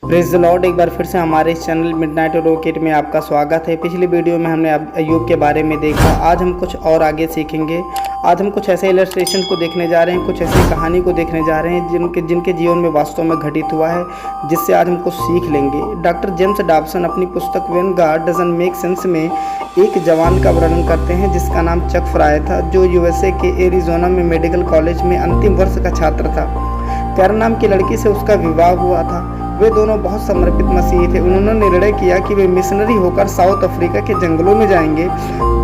Praise the Lord. एक बार फिर से हमारे इस चैनल मिडनाइट रॉकेट में आपका स्वागत है। पिछली वीडियो में हमने अय्यूब के बारे में देखा। आज हम कुछ और आगे सीखेंगे। आज हम कुछ ऐसे इलस्ट्रेशन को देखने जा रहे हैं, कुछ ऐसी कहानी को देखने जा रहे हैं जिनके जीवन में वास्तव में घटित हुआ है, जिससे आज हम कुछ सीख लेंगे। डॉक्टर जेम्स डॉबसन अपनी पुस्तक when God doesn't make sense में एक जवान का वर्णन करते हैं जिसका नाम चक फ्राई था, जो यूएसए के एरिजोना में मेडिकल कॉलेज में अंतिम वर्ष का छात्र था। कैरन नाम की लड़की से उसका विवाह हुआ था। वे दोनों बहुत समर्पित मसीही थे। उन्होंने निर्णय किया कि वे मिशनरी होकर साउथ अफ्रीका के जंगलों में जाएंगे,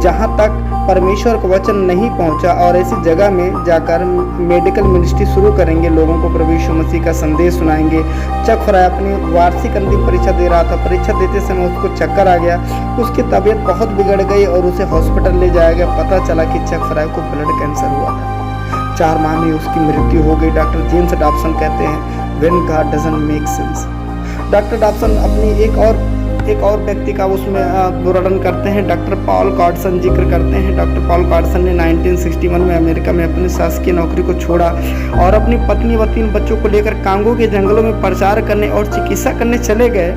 जहां तक परमेश्वर का वचन नहीं पहुंचा, और ऐसी जगह में जाकर मेडिकल मिनिस्ट्री शुरू करेंगे। लोगों को प्रभु यीशु मसीह का संदेश सुनाएंगे। चक फ्राई अपनी वार्षिक अंतिम परीक्षा दे रहा था। परीक्षा देते समय उसको चक्कर आ गया। उसकी तबीयत बहुत बिगड़ गई और उसे हॉस्पिटल ले जाया गया। पता चला कि चक फ्राई को ब्लड कैंसर हुआ था। 4 माह में उसकी मृत्यु हो गई। डॉक्टर जेम्स डॉबसन कहते हैं when God doesn't make sense. Doctor Dobson अपनी एक और व्यक्ति का उसमें वर्णन करते हैं। डॉक्टर पॉल कार्डसन जिक्र करते हैं। डॉक्टर पॉल कार्डसन ने 1961 में अमेरिका में अपनी शासकीय नौकरी को छोड़ा और अपनी पत्नी व 3 बच्चों को लेकर कांगो के जंगलों में प्रचार करने और चिकित्सा करने चले गए।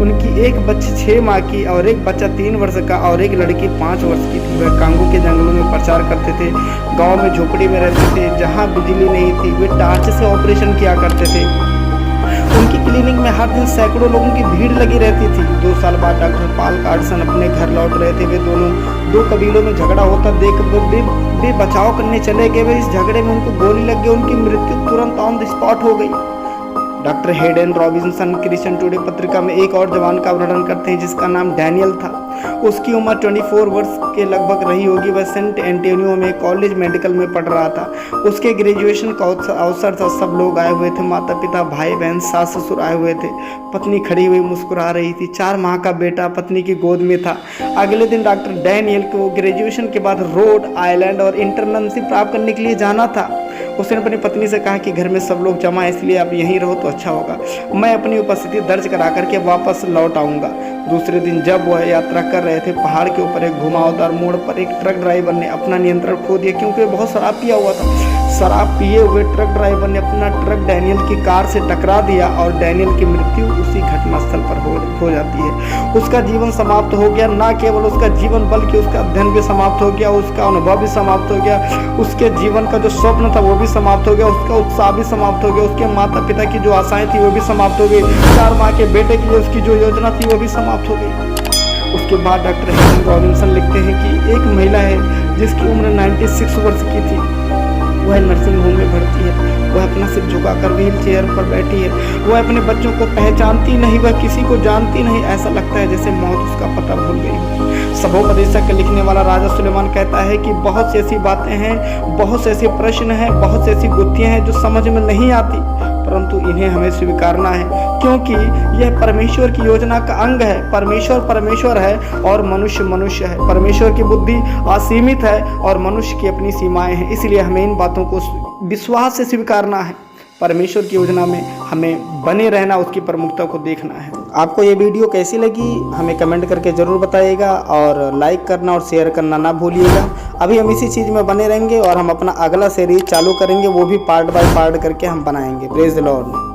उनकी एक बच्ची 6 माह की और एक बच्चा 3 वर्ष का और एक लड़की 5 वर्ष की थी। वह कांगो के जंगलों में प्रचार करते थे। गाँव में झोपड़ी में रहते थे जहाँ बिजली नहीं थी। वे टार्च से ऑपरेशन किया करते थे। उनकी क्लिनिक में हर दिन सैकड़ों लोगों की भीड़ लगी रहती थी। 2 साल बाद डॉक्टर पॉल कार्डसन अपने घर लौट रहे थे। वे दोनों 2 कबीलों में झगड़ा होता देख वे बचाव करने चले गए। वे इस झगड़े में उनको गोली लग गई। उनकी मृत्यु तुरंत ऑन द स्पॉट हो गई। Doctor Hayden Robinson Christian today पत्रिका में एक और जवान का वर्णन करते हैं जिसका नाम डैनियल था। उसकी उम्र 24 वर्ष के लगभग रही होगी। वह सेंट एंटोनियो में कॉलेज मेडिकल में पढ़ रहा था। उसके ग्रेजुएशन का अवसर था। सब लोग आए हुए थे। माता पिता, भाई बहन, सास ससुर आए हुए थे। पत्नी खड़ी हुई मुस्कुरा रही थी। 4 माह का बेटा पत्नी की गोद में था। अगले दिन डॉक्टर डैनियल को ग्रेजुएशन के बाद रोड आइलैंड और इंटर्नशिप प्राप्त करने के लिए जाना था। उसने अपनी पत्नी से कहा कि घर में सब लोग जमा है, इसलिए आप यहीं रहो तो अच्छा होगा। मैं अपनी उपस्थिति दर्ज करा करके वापस लौट आऊँगा। दूसरे दिन जब वह यात्रा कर रहे थे, पहाड़ के ऊपर एक घुमावदार मोड़ पर एक ट्रक ड्राइवर ने अपना नियंत्रण खो दिया, क्योंकि बहुत शराब पिया हुआ था। शराब पिए हुए ट्रक ड्राइवर ने अपना ट्रक डैनियल की कार से टकरा दिया और डैनियल की मृत्यु उसी घटनास्थल पर हो जाती है। उसका जीवन समाप्त हो गया। ना केवल उसका जीवन बल्कि उसका अध्ययन भी समाप्त हो गया। उसका अनुभव भी समाप्त हो गया। उसके जीवन का जो स्वप्न था वो भी समाप्त हो गया। उसका उत्साह भी समाप्त हो गया। उसके माता पिता की जो आशाएं थी वो भी समाप्त हो गई। 4 माह के बेटे के लिए उसकी जो योजना थी वो भी समाप्त हो गई। उसके बाद डॉक्टर हेडन रॉबिन्सन लिखते हैं कि एक महिला है जिसकी उम्र 96 वर्ष की थी। वह नर्सिंग होम में भर्ती है। वह अपना सिर झुकाकर व्हील चेयर पर बैठी है। वह अपने बच्चों को पहचानती नहीं, वह किसी को जानती नहीं। ऐसा लगता है जैसे मौत उसका पता भूल गई हो। सबोपदेशक लिखने वाला राजा सुलेमान कहता है कि बहुत सी ऐसी बातें हैं, बहुत से ऐसे प्रश्न हैं, बहुत सी ऐसी गुत्थियां हैं जो समझ में नहीं आती, परंतु इन्हें हमें स्वीकारना है, क्योंकि यह परमेश्वर की योजना का अंग है। परमेश्वर है और मनुष्य मनुष्य है। परमेश्वर की बुद्धि असीमित है और मनुष्य की अपनी सीमाएं हैं। इसलिए हमें इन बातों को विश्वास से स्वीकारना है। परमेश्वर की योजना में हमें बने रहना, उसकी प्रमुखता को देखना है। आपको ये वीडियो कैसी लगी हमें कमेंट करके ज़रूर बताइएगा, और लाइक करना और शेयर करना ना भूलिएगा। अभी हम इसी चीज़ में बने रहेंगे और हम अपना अगला सीरीज चालू करेंगे, वो भी पार्ट बाय पार्ट करके हम बनाएंगे। Praise the Lord.